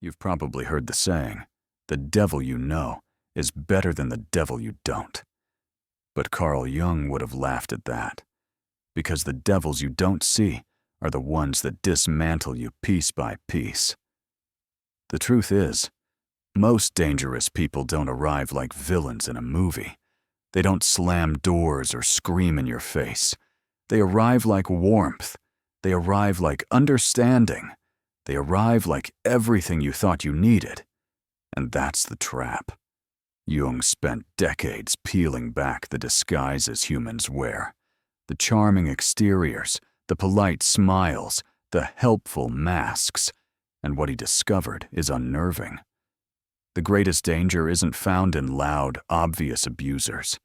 You've probably heard the saying, the devil you know is better than the devil you don't. But Carl Jung would have laughed at that, because the devils you don't see are the ones that dismantle you piece by piece. The truth is, most dangerous people don't arrive like villains in a movie. They don't slam doors or scream in your face. They arrive like warmth. They arrive like understanding. They arrive like everything you thought you needed. And that's the trap. Jung spent decades peeling back the disguises humans wear. The charming exteriors, the polite smiles, the helpful masks. And what he discovered is unnerving. The greatest danger isn't found in loud, obvious abusers.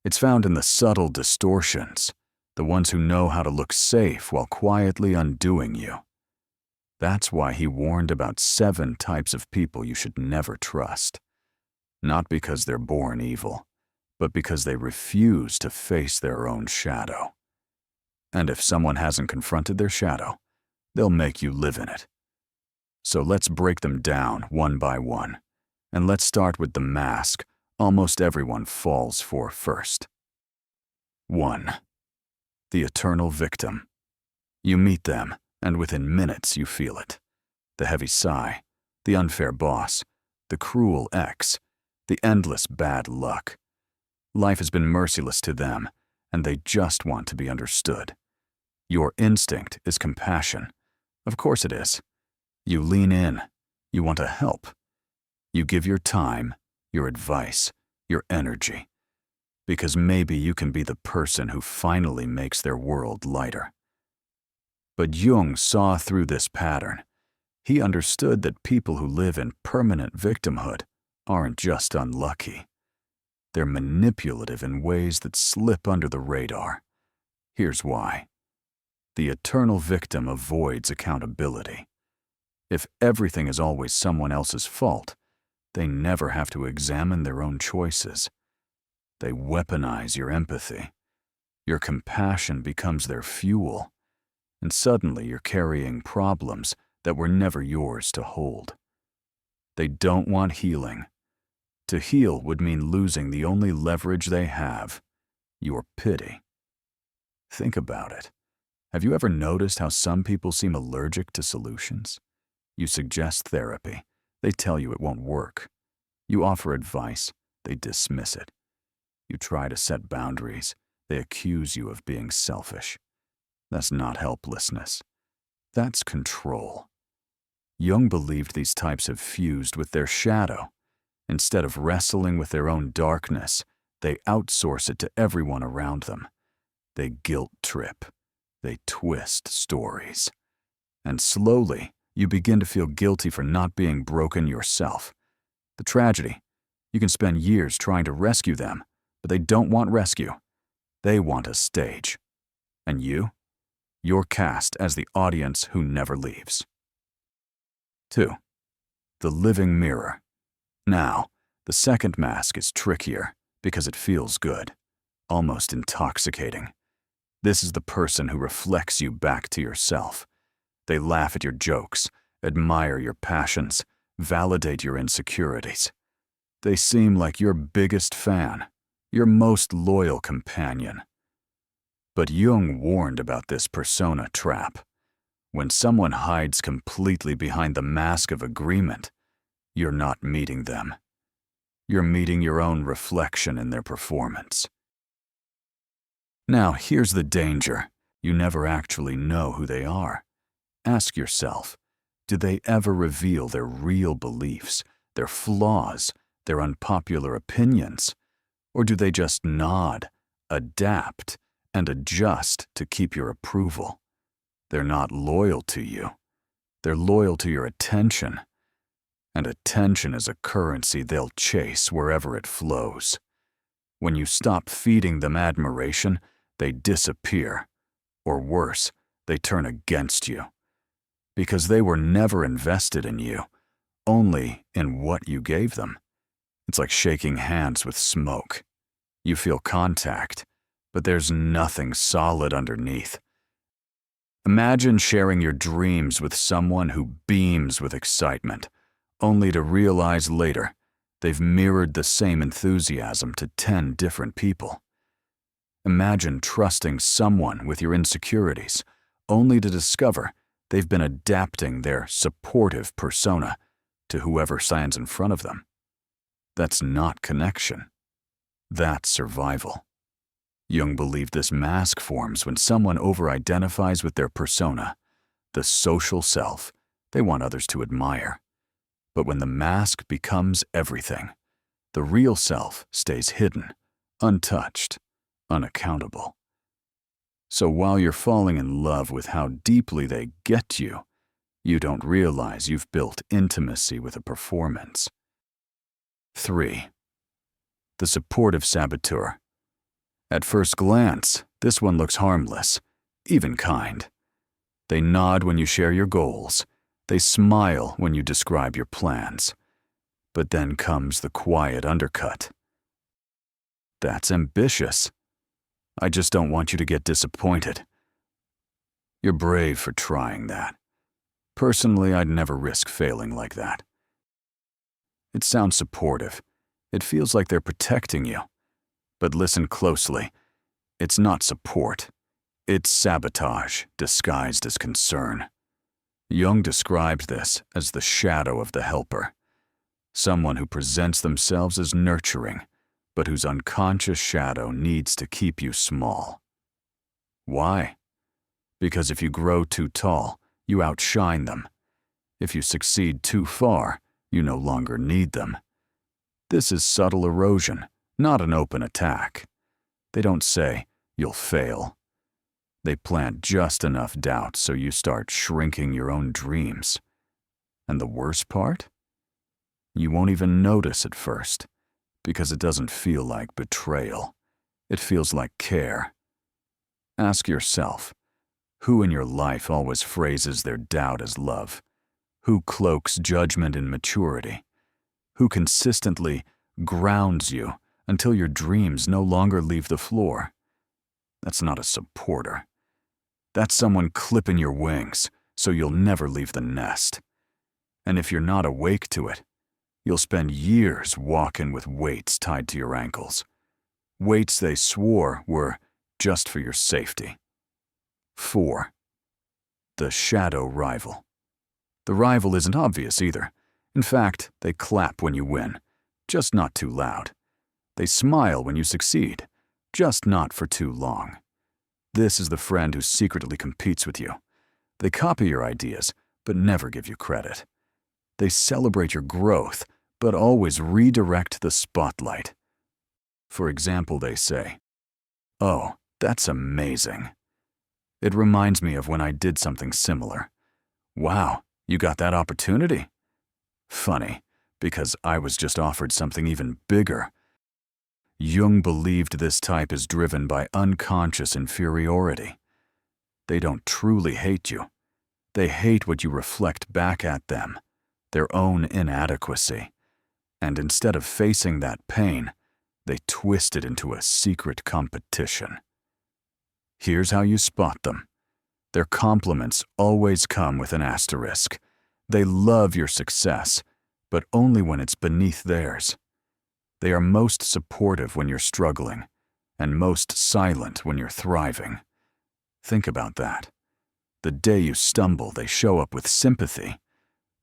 It's found in the subtle distortions, the ones who know how to look safe while quietly undoing you. That's why he warned about 7 types of people you should never trust. Not because they're born evil, but because they refuse to face their own shadow. And if someone hasn't confronted their shadow, they'll make you live in it. So let's break them down one by one. And let's start with the mask almost everyone falls for first. 1. The eternal victim. You meet them, and within minutes you feel it. The heavy sigh, the unfair boss, the cruel ex, the endless bad luck. Life has been merciless to them, and they just want to be understood. Your instinct is compassion. Of course it is. You lean in. You want to help. You give your time, your advice, your energy, because maybe you can be the person who finally makes their world lighter. But Jung saw through this pattern. He understood that people who live in permanent victimhood aren't just unlucky. They're manipulative in ways that slip under the radar. Here's why. The eternal victim avoids accountability. If everything is always someone else's fault, they never have to examine their own choices. They weaponize your empathy. Your compassion becomes their fuel, and suddenly you're carrying problems that were never yours to hold. They don't want healing. To heal would mean losing the only leverage they have, your pity. Think about it. Have you ever noticed how some people seem allergic to solutions? You suggest therapy. They tell you it won't work. You offer advice. They dismiss it. You try to set boundaries. They accuse you of being selfish. That's not helplessness. That's control. Jung believed these types have fused with their shadow. Instead of wrestling with their own darkness, they outsource it to everyone around them. They guilt trip. They twist stories. And slowly, you begin to feel guilty for not being broken yourself. The tragedy, you can spend years trying to rescue them, but they don't want rescue. They want a stage. And you're cast as the audience who never leaves. 2. The living mirror. Now, the second mask is trickier because it feels good, almost intoxicating. This is the person who reflects you back to yourself. They laugh at your jokes, admire your passions, validate your insecurities. They seem like your biggest fan, your most loyal companion. But Jung warned about this persona trap. When someone hides completely behind the mask of agreement, you're not meeting them. You're meeting your own reflection in their performance. Now, here's the danger. You never actually know who they are. Ask yourself, do they ever reveal their real beliefs, their flaws, their unpopular opinions? Or do they just nod, adapt, and adjust to keep your approval? They're not loyal to you. They're loyal to your attention. And attention is a currency they'll chase wherever it flows. When you stop feeding them admiration, they disappear. Or worse, they turn against you. Because they were never invested in you, only in what you gave them. It's like shaking hands with smoke. You feel contact, but there's nothing solid underneath. Imagine sharing your dreams with someone who beams with excitement, only to realize later they've mirrored the same enthusiasm to 10 different people. Imagine trusting someone with your insecurities, only to discover they've been adapting their supportive persona to whoever stands in front of them. That's not connection. That's survival. Jung believed this mask forms when someone over-identifies with their persona, the social self they want others to admire. But when the mask becomes everything, the real self stays hidden, untouched, unaccountable. So while you're falling in love with how deeply they get you, you don't realize you've built intimacy with a performance. 3. The supportive saboteur. At first glance, this one looks harmless, even kind. They nod when you share your goals. They smile when you describe your plans. But then comes the quiet undercut. That's ambitious. I just don't want you to get disappointed. You're brave for trying that. Personally, I'd never risk failing like that. It sounds supportive. It feels like they're protecting you. But listen closely. It's not support. It's sabotage disguised as concern. Jung described this as the shadow of the helper. Someone who presents themselves as nurturing, but whose unconscious shadow needs to keep you small. Why? Because if you grow too tall, you outshine them. If you succeed too far, you no longer need them. This is subtle erosion, not an open attack. They don't say, "You'll fail." They plant just enough doubt so you start shrinking your own dreams. And the worst part? You won't even notice at first, because it doesn't feel like betrayal. It feels like care. Ask yourself, who in your life always phrases their doubt as love? Who cloaks judgment in maturity? Who consistently grounds you until your dreams no longer leave the floor? That's not a supporter. That's someone clipping your wings so you'll never leave the nest. And if you're not awake to it, you'll spend years walking with weights tied to your ankles. Weights they swore were just for your safety. 4. The shadow rival. The rival isn't obvious either. In fact, they clap when you win, just not too loud. They smile when you succeed, just not for too long. This is the friend who secretly competes with you. They copy your ideas, but never give you credit. They celebrate your growth, but always redirect the spotlight. For example, they say, "Oh, that's amazing." It reminds me of when I did something similar. "Wow, you got that opportunity?" Funny, because I was just offered something even bigger. Jung believed this type is driven by unconscious inferiority. They don't truly hate you. They hate what you reflect back at them, their own inadequacy. And instead of facing that pain, they twist it into a secret competition. Here's how you spot them. Their compliments always come with an asterisk. They love your success, but only when it's beneath theirs. They are most supportive when you're struggling, and most silent when you're thriving. Think about that. The day you stumble, they show up with sympathy.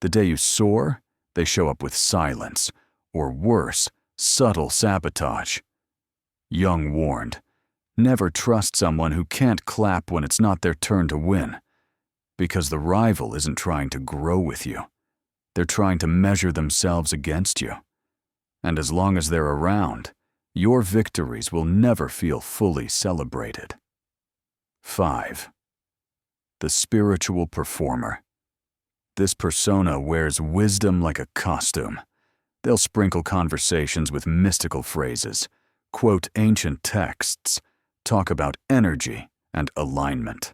The day you soar, they show up with silence, or worse, subtle sabotage. Jung warned, never trust someone who can't clap when it's not their turn to win, because the rival isn't trying to grow with you. They're trying to measure themselves against you. And as long as they're around, your victories will never feel fully celebrated. 5. The spiritual performer. This persona wears wisdom like a costume. They'll sprinkle conversations with mystical phrases, quote ancient texts, talk about energy and alignment.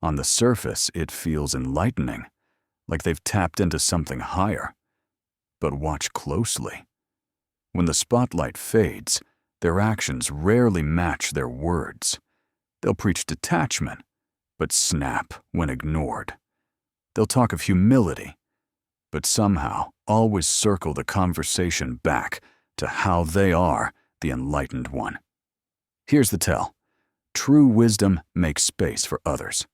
On the surface, it feels enlightening, like they've tapped into something higher. But watch closely. When the spotlight fades, their actions rarely match their words. They'll preach detachment, but snap when ignored. They'll talk of humility, but somehow always circle the conversation back to how they are the enlightened one. Here's the tell. True wisdom makes space for others.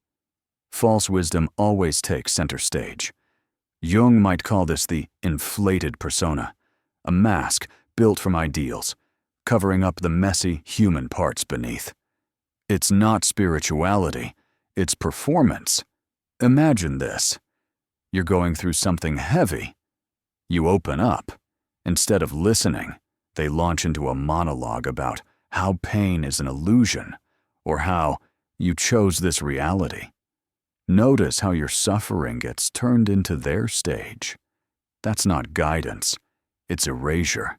False wisdom always takes center stage. Jung might call this the inflated persona, a mask built from ideals, covering up the messy human parts beneath. It's not spirituality, it's performance. Imagine this. You're going through something heavy. You open up. Instead of listening, they launch into a monologue about how pain is an illusion, or how you chose this reality. Notice how your suffering gets turned into their stage. That's not guidance, it's erasure.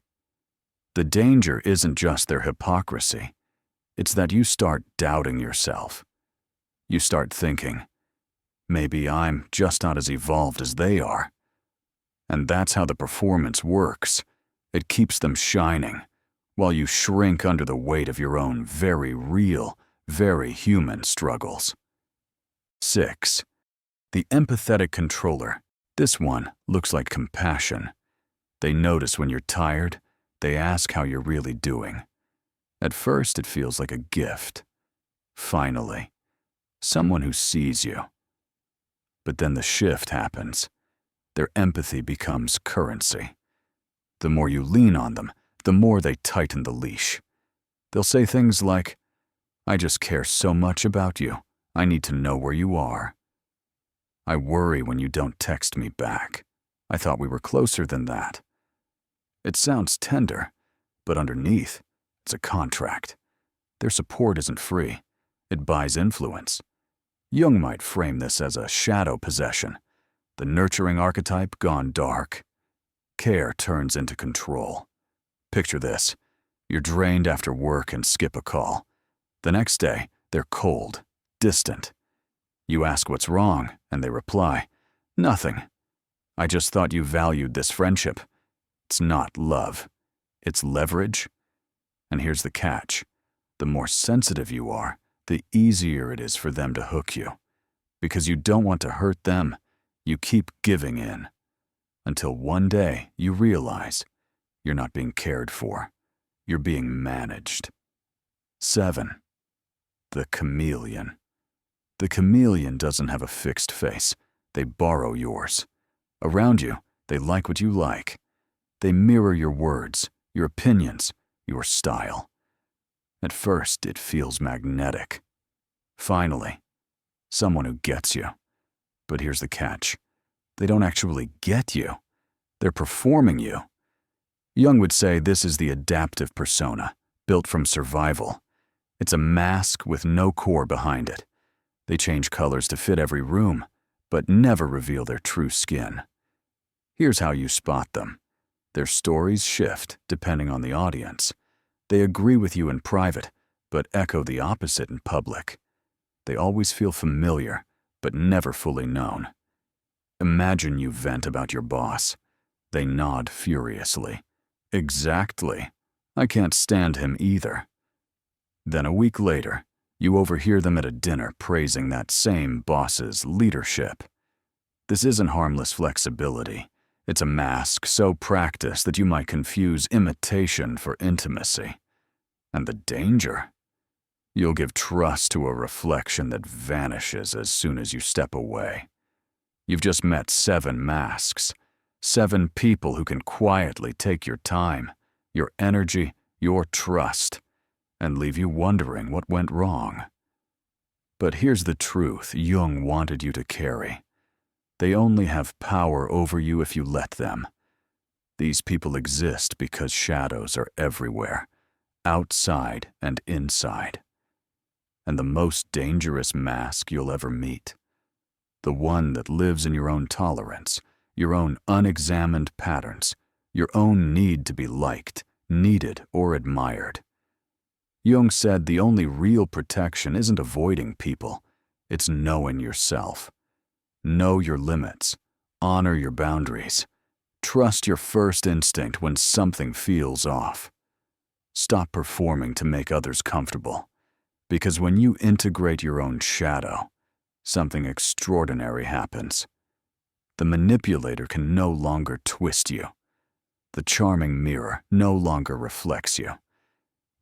The danger isn't just their hypocrisy, it's that you start doubting yourself. You start thinking, maybe I'm just not as evolved as they are. And that's how the performance works. It keeps them shining, while you shrink under the weight of your own very real, very human struggles. 6. The empathetic controller. This one looks like compassion. They notice when you're tired. They ask how you're really doing. At first, it feels like a gift. Finally, someone who sees you. But then the shift happens. Their empathy becomes currency. The more you lean on them, the more they tighten the leash. They'll say things like, "I just care so much about you. I need to know where you are. I worry when you don't text me back. I thought we were closer than that." It sounds tender, but underneath, it's a contract. Their support isn't free. It buys influence. Jung might frame this as a shadow possession, the nurturing archetype gone dark. Care turns into control. Picture this. You're drained after work and skip a call. The next day, they're cold, distant. You ask what's wrong, and they reply, "Nothing. I just thought you valued this friendship." It's not love. It's leverage. And here's the catch. The more sensitive you are, the easier it is for them to hook you. Because you don't want to hurt them, you keep giving in. Until one day you realize you're not being cared for. You're being managed. 7. The chameleon. The chameleon doesn't have a fixed face. They borrow yours. Around you, they like what you like. They mirror your words, your opinions, your style. At first, it feels magnetic. Finally, someone who gets you. But here's the catch. They don't actually get you. They're performing you. Jung would say this is the adaptive persona, built from survival. It's a mask with no core behind it. They change colors to fit every room, but never reveal their true skin. Here's how you spot them. Their stories shift depending on the audience. They agree with you in private, but echo the opposite in public. They always feel familiar, but never fully known. Imagine you vent about your boss. They nod furiously. Exactly. I can't stand him either. Then a week later, you overhear them at a dinner praising that same boss's leadership. This isn't harmless flexibility. It's a mask so practiced that you might confuse imitation for intimacy. And the danger? You'll give trust to a reflection that vanishes as soon as you step away. You've just met 7 masks, 7 people who can quietly take your time, your energy, your trust, and leave you wondering what went wrong. But here's the truth Jung wanted you to carry. They only have power over you if you let them. These people exist because shadows are everywhere, outside and inside. And the most dangerous mask you'll ever meet. The one that lives in your own tolerance, your own unexamined patterns, your own need to be liked, needed, or admired. Jung said the only real protection isn't avoiding people, it's knowing yourself. Know your limits, honor your boundaries, trust your first instinct when something feels off. Stop performing to make others comfortable, because when you integrate your own shadow, something extraordinary happens. The manipulator can no longer twist you. The charming mirror no longer reflects you.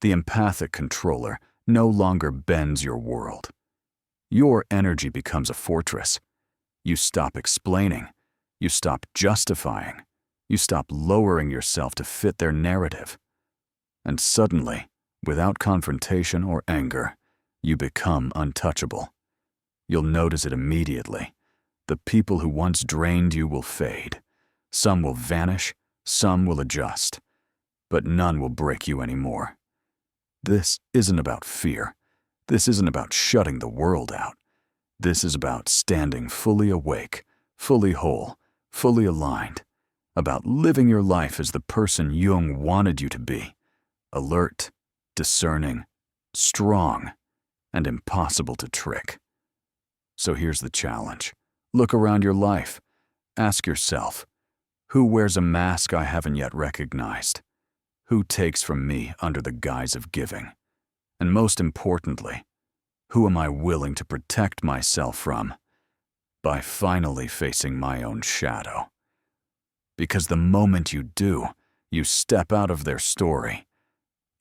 The empathic controller no longer bends your world. Your energy becomes a fortress. You stop explaining. You stop justifying. You stop lowering yourself to fit their narrative. And suddenly, without confrontation or anger, you become untouchable. You'll notice it immediately. The people who once drained you will fade. Some will vanish, some will adjust, but none will break you anymore. This isn't about fear. This isn't about shutting the world out. This is about standing fully awake, fully whole, fully aligned, about living your life as the person Jung wanted you to be, alert, discerning, strong, and impossible to trick. So here's the challenge. Look around your life. Ask yourself, who wears a mask I haven't yet recognized? Who takes from me under the guise of giving? And most importantly, who am I willing to protect myself from by finally facing my own shadow? Because the moment you do, you step out of their story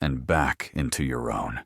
and back into your own.